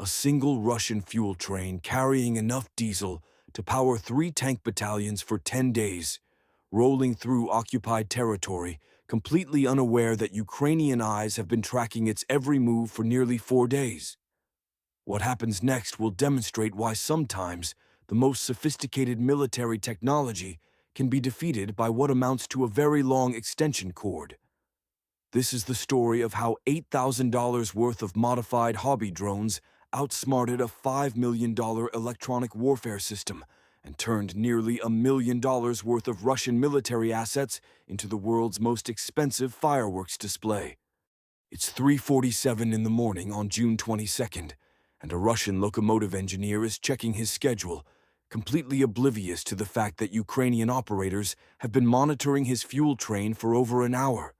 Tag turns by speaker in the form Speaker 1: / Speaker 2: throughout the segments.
Speaker 1: A single Russian fuel train carrying enough diesel to power 3 tank battalions for 10 days, rolling through occupied territory, completely unaware that Ukrainian eyes have been tracking its every move for nearly 4 days. What happens next will demonstrate why sometimes the most sophisticated military technology can be defeated by what amounts to a very long extension cord. This is the story of how $8,000 worth of modified hobby drones outsmarted a $5 million electronic warfare system and turned nearly $1 million worth of Russian military assets into the world's most expensive fireworks display. It's 3:47 in the morning on June 22nd, and a Russian locomotive engineer is checking his schedule, completely oblivious to the fact that Ukrainian operators have been monitoring his fuel train for over an hour.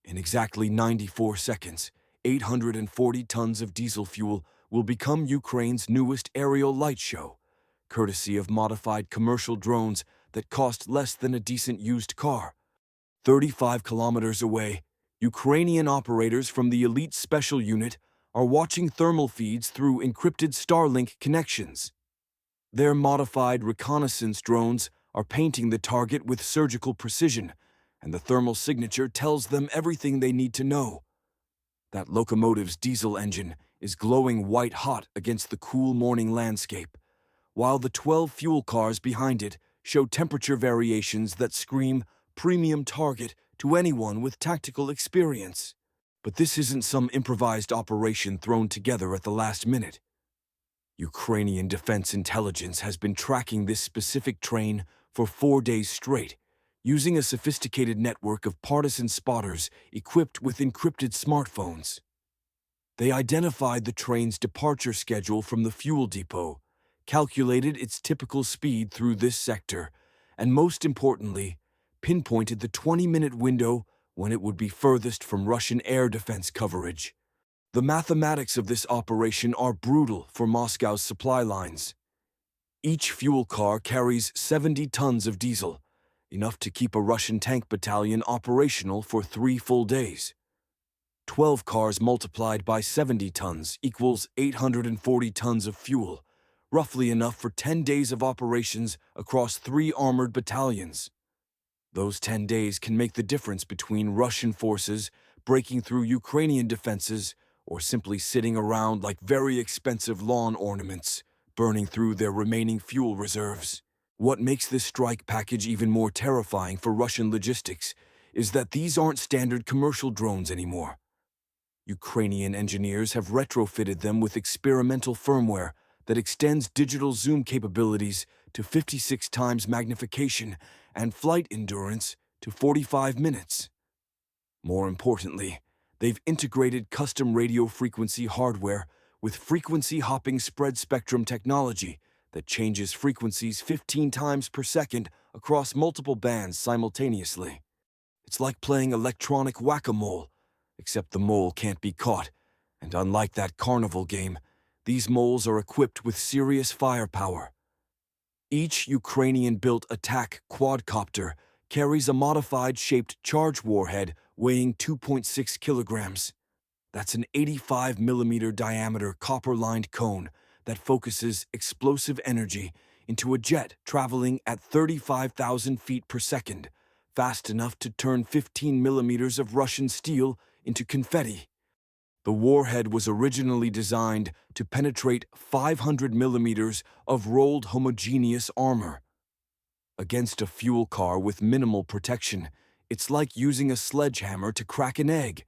Speaker 1: In exactly 94 seconds, 840 tons of diesel fuel will become Ukraine's newest aerial light show, courtesy of modified commercial drones that cost less than a decent used car. 35 kilometers away, Ukrainian operators from the elite special unit are watching thermal feeds through encrypted Starlink connections. Their modified reconnaissance drones are painting the target with surgical precision, and the thermal signature tells them everything they need to know. That locomotive's diesel engine is glowing white-hot against the cool morning landscape, while the 12 fuel cars behind it show temperature variations that scream premium target to anyone with tactical experience. But this isn't some improvised operation thrown together at the last minute. Ukrainian Defense Intelligence has been tracking this specific train for 4 days straight, using a sophisticated network of partisan spotters equipped with encrypted smartphones. They identified the train's departure schedule from the fuel depot, calculated its typical speed through this sector, and most importantly, pinpointed the 20-minute window when it would be furthest from Russian air defense coverage. The mathematics of this operation are brutal for Moscow's supply lines. Each fuel car carries 70 tons of diesel, enough to keep a Russian tank battalion operational for 3 full days. 12 cars multiplied by 70 tons equals 840 tons of fuel, roughly enough for 10 days of operations across 3 armored battalions. Those 10 days can make the difference between Russian forces breaking through Ukrainian defenses or simply sitting around like very expensive lawn ornaments, burning through their remaining fuel reserves. What makes this strike package even more terrifying for Russian logistics is that these aren't standard commercial drones anymore. Ukrainian engineers have retrofitted them with experimental firmware that extends digital zoom capabilities to 56 times magnification and flight endurance to 45 minutes. More importantly, they've integrated custom radio frequency hardware with frequency-hopping spread spectrum technology that changes frequencies 15 times per second across multiple bands simultaneously. It's like playing electronic whack-a-mole, except the mole can't be caught, and unlike that carnival game, these moles are equipped with serious firepower. Each Ukrainian-built attack quadcopter carries a modified-shaped charge warhead weighing 2.6 kilograms. That's an 85-millimeter diameter copper-lined cone that focuses explosive energy into a jet traveling at 35,000 feet per second, fast enough to turn 15 millimeters of Russian steel into confetti. The warhead was originally designed to penetrate 500 millimeters of rolled homogeneous armor. Against a fuel car with minimal protection, it's like using a sledgehammer to crack an egg.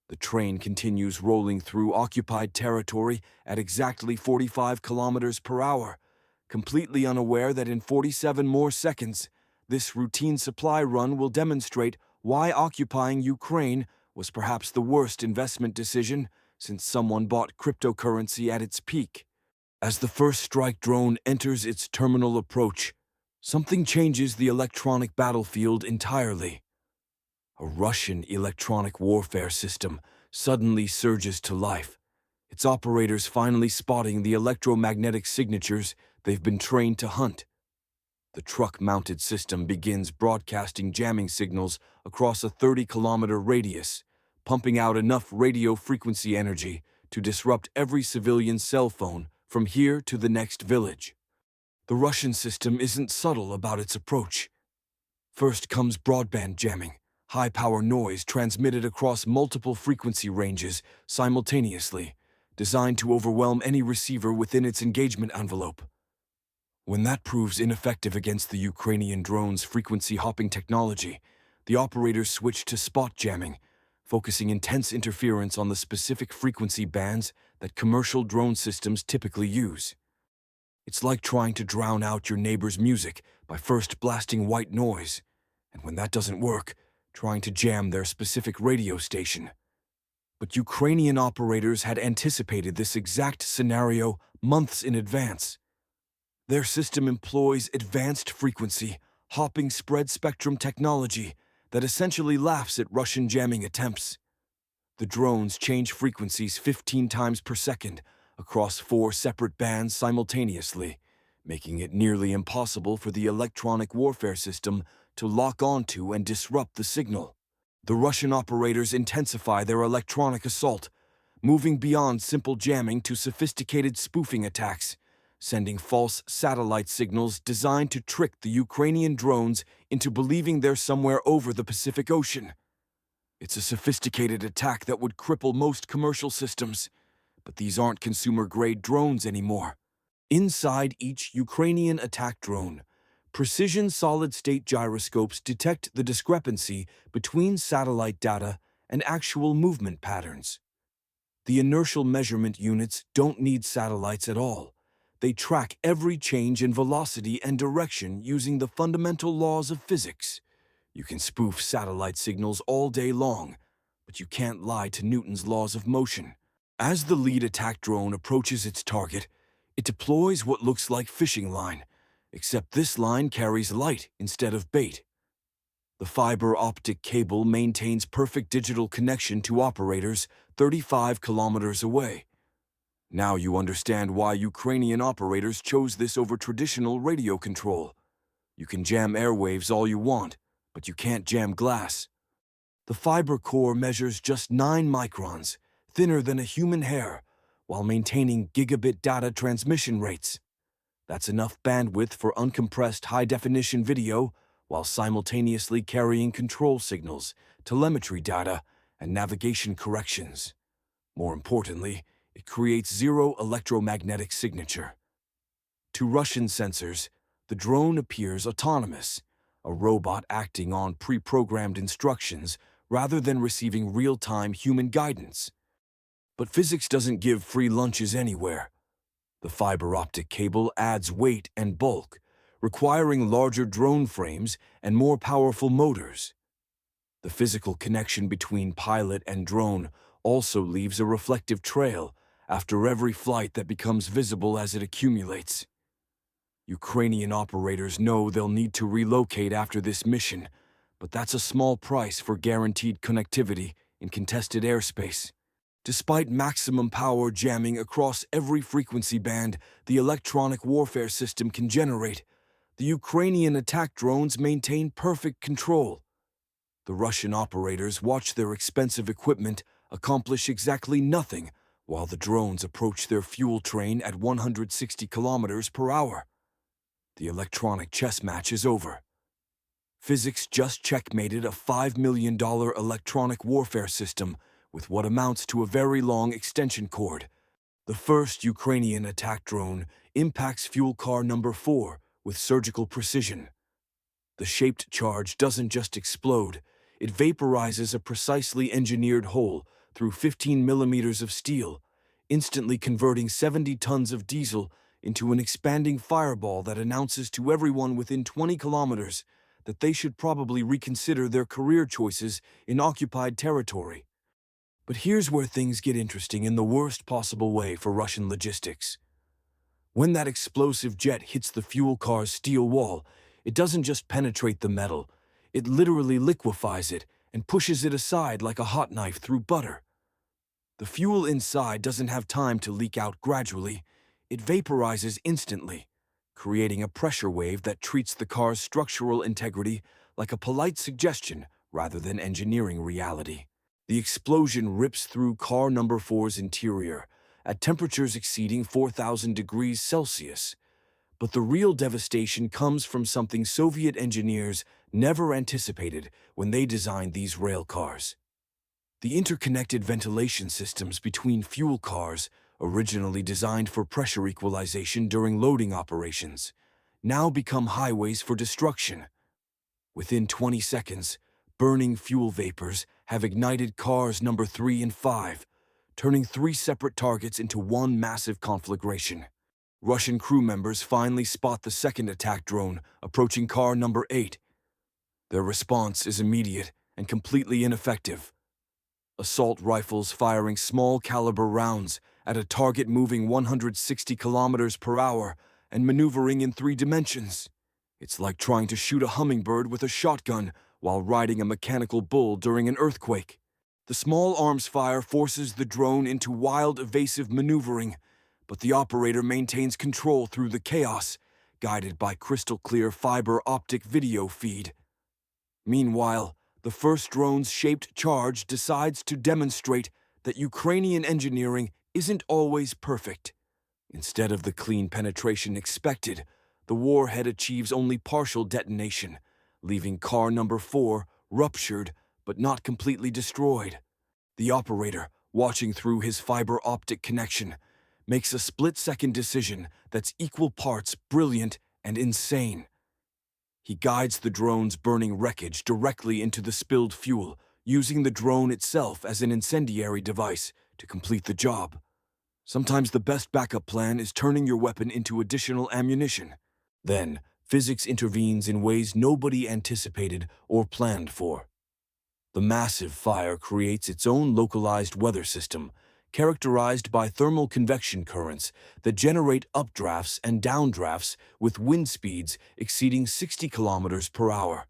Speaker 1: The train continues rolling through occupied territory at exactly 45 kilometers per hour, completely unaware that in 47 more seconds, this routine supply run will demonstrate why occupying Ukraine was perhaps the worst investment decision since someone bought cryptocurrency at its peak. As the first strike drone enters its terminal approach, something changes the electronic battlefield entirely. A Russian electronic warfare system suddenly surges to life, its operators finally spotting the electromagnetic signatures they've been trained to hunt. The truck-mounted system begins broadcasting jamming signals across a 30-kilometer radius, pumping out enough radio frequency energy to disrupt every civilian cell phone from here to the next village. The Russian system isn't subtle about its approach. First comes broadband jamming, high-power noise transmitted across multiple frequency ranges simultaneously, designed to overwhelm any receiver within its engagement envelope. When that proves ineffective against the Ukrainian drone's frequency-hopping technology, the operators switch to spot jamming, focusing intense interference on the specific frequency bands that commercial drone systems typically use. It's like trying to drown out your neighbor's music by first blasting white noise, and when that doesn't work, trying to jam their specific radio station. But Ukrainian operators had anticipated this exact scenario months in advance. Their system employs advanced frequency, hopping spread spectrum technology that essentially laughs at Russian jamming attempts. The drones change frequencies 15 times per second across 4 separate bands simultaneously, making it nearly impossible for the electronic warfare system to lock onto and disrupt the signal. The Russian operators intensify their electronic assault, moving beyond simple jamming to sophisticated spoofing attacks, sending false satellite signals designed to trick the Ukrainian drones into believing they're somewhere over the Pacific Ocean. It's a sophisticated attack that would cripple most commercial systems, but these aren't consumer-grade drones anymore. Inside each Ukrainian attack drone, precision solid-state gyroscopes detect the discrepancy between satellite data and actual movement patterns. The inertial measurement units don't need satellites at all. They track every change in velocity and direction using the fundamental laws of physics. You can spoof satellite signals all day long, but you can't lie to Newton's laws of motion. As the lead attack drone approaches its target, it deploys what looks like fishing line, except this line carries light instead of bait. The fiber optic cable maintains perfect digital connection to operators 35 kilometers away. Now you understand why Ukrainian operators chose this over traditional radio control. You can jam airwaves all you want, but you can't jam glass. The fiber core measures just 9 microns, thinner than a human hair, while maintaining gigabit data transmission rates. That's enough bandwidth for uncompressed high-definition video while simultaneously carrying control signals, telemetry data, and navigation corrections. More importantly, it creates zero electromagnetic signature. To Russian sensors, the drone appears autonomous, a robot acting on pre-programmed instructions rather than receiving real-time human guidance. But physics doesn't give free lunches anywhere. The fiber optic cable adds weight and bulk, requiring larger drone frames and more powerful motors. The physical connection between pilot and drone also leaves a reflective trail after every flight that becomes visible as it accumulates. Ukrainian operators know they'll need to relocate after this mission, but that's a small price for guaranteed connectivity in contested airspace. Despite maximum power jamming across every frequency band the electronic warfare system can generate, the Ukrainian attack drones maintain perfect control. The Russian operators watch their expensive equipment accomplish exactly nothing while the drones approach their fuel train at 160 kilometers per hour. The electronic chess match is over. Physics just checkmated a $5 million electronic warfare system with what amounts to a very long extension cord. The first Ukrainian attack drone impacts fuel car number 4 with surgical precision. The shaped charge doesn't just explode, it vaporizes a precisely engineered hole through 15 millimeters of steel, instantly converting 70 tons of diesel into an expanding fireball that announces to everyone within 20 kilometers that they should probably reconsider their career choices in occupied territory. But here's where things get interesting in the worst possible way for Russian logistics. When that explosive jet hits the fuel car's steel wall, it doesn't just penetrate the metal, it literally liquefies it and pushes it aside like a hot knife through butter. The fuel inside doesn't have time to leak out gradually, it vaporizes instantly, creating a pressure wave that treats the car's structural integrity like a polite suggestion rather than engineering reality. The explosion rips through car number 4's interior at temperatures exceeding 4,000 degrees Celsius. But the real devastation comes from something Soviet engineers never anticipated when they designed these rail cars. The interconnected ventilation systems between fuel cars, originally designed for pressure equalization during loading operations, now become highways for destruction. Within 20 seconds, burning fuel vapors have ignited cars number 3 and 5, turning 3 separate targets into one massive conflagration. Russian crew members finally spot the second attack drone approaching car number 8. Their response is immediate and completely ineffective. Assault rifles firing small-caliber rounds at a target moving 160 kilometers per hour and maneuvering in 3 dimensions. It's like trying to shoot a hummingbird with a shotgun while riding a mechanical bull during an earthquake. The small arms fire forces the drone into wild, evasive maneuvering, but the operator maintains control through the chaos, guided by crystal-clear fiber optic video feed. Meanwhile, the first drone's shaped charge decides to demonstrate that Ukrainian engineering isn't always perfect. Instead of the clean penetration expected, the warhead achieves only partial detonation, leaving car number 4 ruptured but not completely destroyed. The operator, watching through his fiber optic connection, makes a split-second decision that's equal parts brilliant and insane. He guides the drone's burning wreckage directly into the spilled fuel, using the drone itself as an incendiary device to complete the job. Sometimes the best backup plan is turning your weapon into additional ammunition. Then, physics intervenes in ways nobody anticipated or planned for. The massive fire creates its own localized weather system, characterized by thermal convection currents that generate updrafts and downdrafts with wind speeds exceeding 60 kilometers per hour.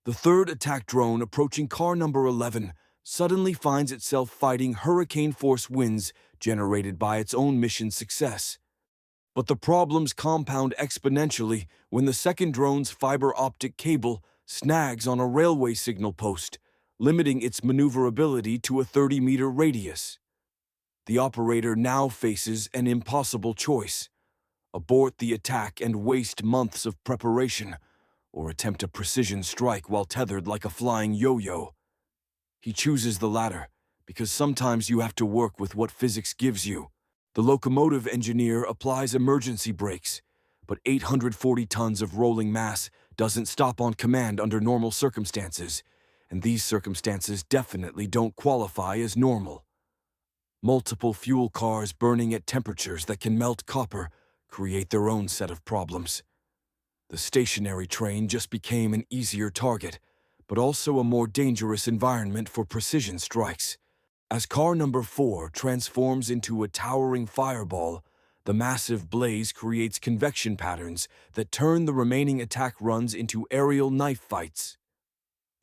Speaker 1: The third attack drone approaching car number 11 suddenly finds itself fighting hurricane-force winds generated by its own mission success. But the problems compound exponentially when the second drone's fiber optic cable snags on a railway signal post, limiting its maneuverability to a 30-meter radius. The operator now faces an impossible choice: abort the attack and waste months of preparation, or attempt a precision strike while tethered like a flying yo-yo. He chooses the latter, because sometimes you have to work with what physics gives you. The locomotive engineer applies emergency brakes, but 840 tons of rolling mass doesn't stop on command under normal circumstances, and these circumstances definitely don't qualify as normal. Multiple fuel cars burning at temperatures that can melt copper create their own set of problems. The stationary train just became an easier target, but also a more dangerous environment for precision strikes. As car number 4 transforms into a towering fireball, the massive blaze creates convection patterns that turn the remaining attack runs into aerial knife fights.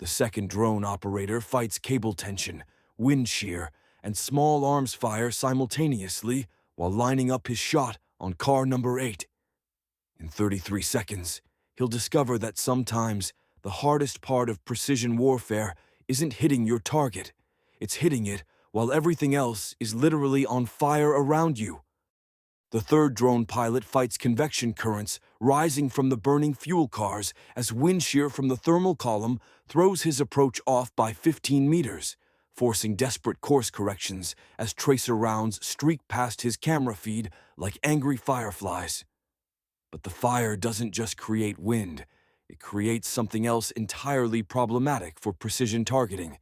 Speaker 1: The second drone operator fights cable tension, wind shear, and small arms fire simultaneously while lining up his shot on car number 8. In 33 seconds, he'll discover that sometimes the hardest part of precision warfare isn't hitting your target. It's hitting it while everything else is literally on fire around you. The third drone pilot fights convection currents rising from the burning fuel cars as wind shear from the thermal column throws his approach off by 15 meters, forcing desperate course corrections as tracer rounds streak past his camera feed like angry fireflies. But the fire doesn't just create wind, it creates something else entirely problematic for precision targeting.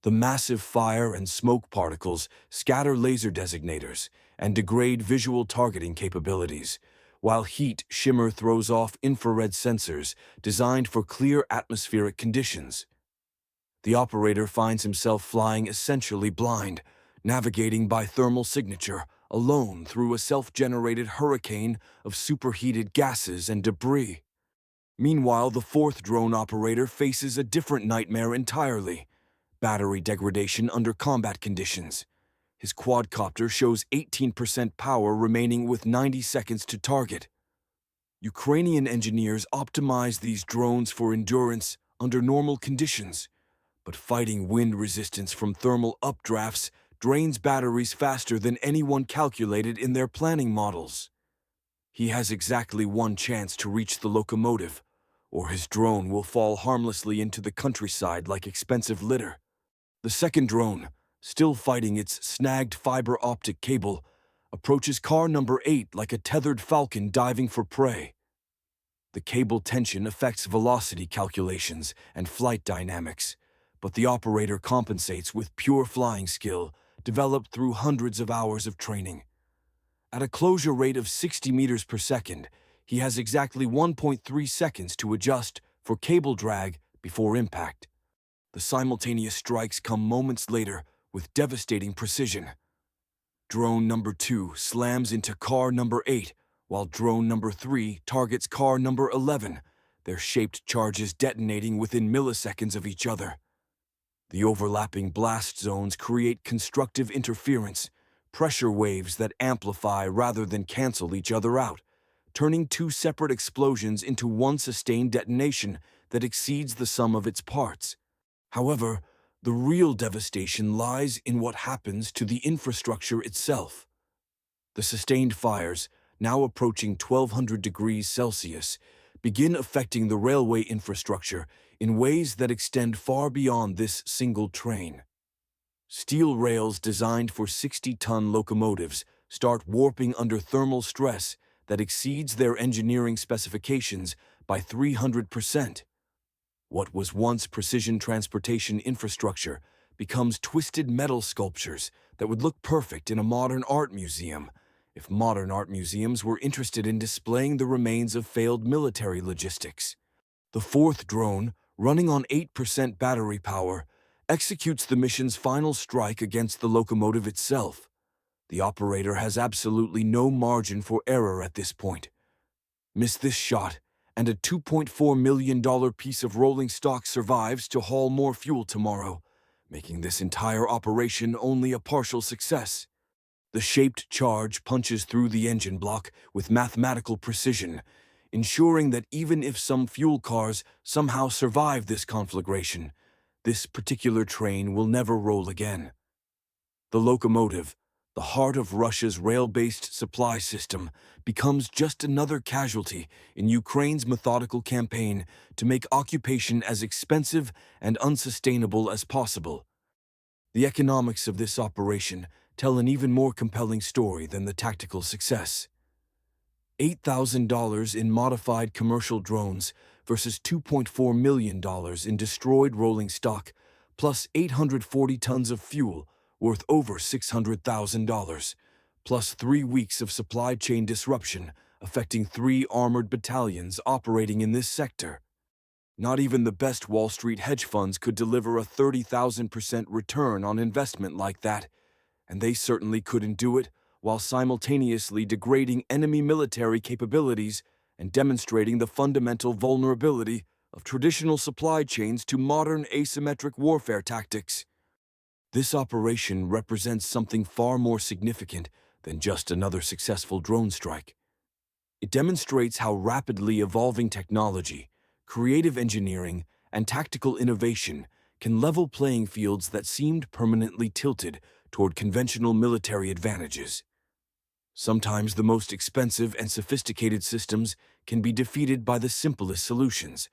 Speaker 1: The massive fire and smoke particles scatter laser designators and degrade visual targeting capabilities, while heat shimmer throws off infrared sensors designed for clear atmospheric conditions. The operator finds himself flying essentially blind, navigating by thermal signature, alone through a self-generated hurricane of superheated gases and debris. Meanwhile, the fourth drone operator faces a different nightmare entirely: battery degradation under combat conditions. His quadcopter shows 18% power remaining with 90 seconds to target. Ukrainian engineers optimize these drones for endurance under normal conditions, but fighting wind resistance from thermal updrafts drains batteries faster than anyone calculated in their planning models. He has exactly one chance to reach the locomotive, or his drone will fall harmlessly into the countryside like expensive litter. The second drone, still fighting its snagged fiber optic cable, approaches car number 8 like a tethered falcon diving for prey. The cable tension affects velocity calculations and flight dynamics, but the operator compensates with pure flying skill developed through hundreds of hours of training. At a closure rate of 60 meters per second, he has exactly 1.3 seconds to adjust for cable drag before impact. The simultaneous strikes come moments later with devastating precision. Drone number 2 slams into car number 8, while drone number 3 targets car number 11, their shaped charges detonating within milliseconds of each other. The overlapping blast zones create constructive interference, pressure waves that amplify rather than cancel each other out, turning two separate explosions into one sustained detonation that exceeds the sum of its parts. However, the real devastation lies in what happens to the infrastructure itself. The sustained fires, now approaching 1200 degrees Celsius, begin affecting the railway infrastructure in ways that extend far beyond this single train. Steel rails designed for 60-ton locomotives start warping under thermal stress that exceeds their engineering specifications by 300%. What was once precision transportation infrastructure becomes twisted metal sculptures that would look perfect in a modern art museum, if modern art museums were interested in displaying the remains of failed military logistics. The fourth drone, running on 8% battery power, executes the mission's final strike against the locomotive itself. The operator has absolutely no margin for error at this point. Miss this shot, and a $2.4 million piece of rolling stock survives to haul more fuel tomorrow, making this entire operation only a partial success. The shaped charge punches through the engine block with mathematical precision, ensuring that even if some fuel cars somehow survive this conflagration, this particular train will never roll again. The locomotive, the heart of Russia's rail-based supply system, becomes just another casualty in Ukraine's methodical campaign to make occupation as expensive and unsustainable as possible. The economics of this operation tell an even more compelling story than the tactical success. $8,000 in modified commercial drones versus $2.4 million in destroyed rolling stock, plus 840 tons of fuel worth over $600,000, plus 3 weeks of supply chain disruption affecting 3 armored battalions operating in this sector. Not even the best Wall Street hedge funds could deliver a 30,000% return on investment like that, and they certainly couldn't do it while simultaneously degrading enemy military capabilities and demonstrating the fundamental vulnerability of traditional supply chains to modern asymmetric warfare tactics. This operation represents something far more significant than just another successful drone strike. It demonstrates how rapidly evolving technology, creative engineering, and tactical innovation can level playing fields that seemed permanently tilted toward conventional military advantages. Sometimes the most expensive and sophisticated systems can be defeated by the simplest solutions,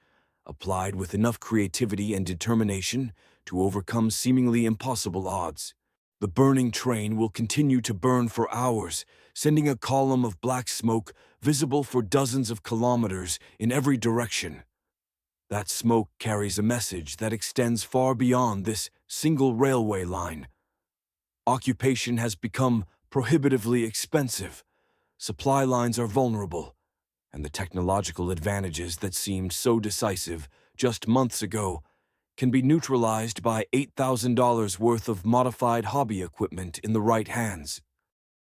Speaker 1: applied with enough creativity and determination to overcome seemingly impossible odds. The burning train will continue to burn for hours, sending a column of black smoke visible for dozens of kilometers in every direction. That smoke carries a message that extends far beyond this single railway line. Occupation has become prohibitively expensive, supply lines are vulnerable, and the technological advantages that seemed so decisive just months ago can be neutralized by $8,000 worth of modified hobby equipment in the right hands.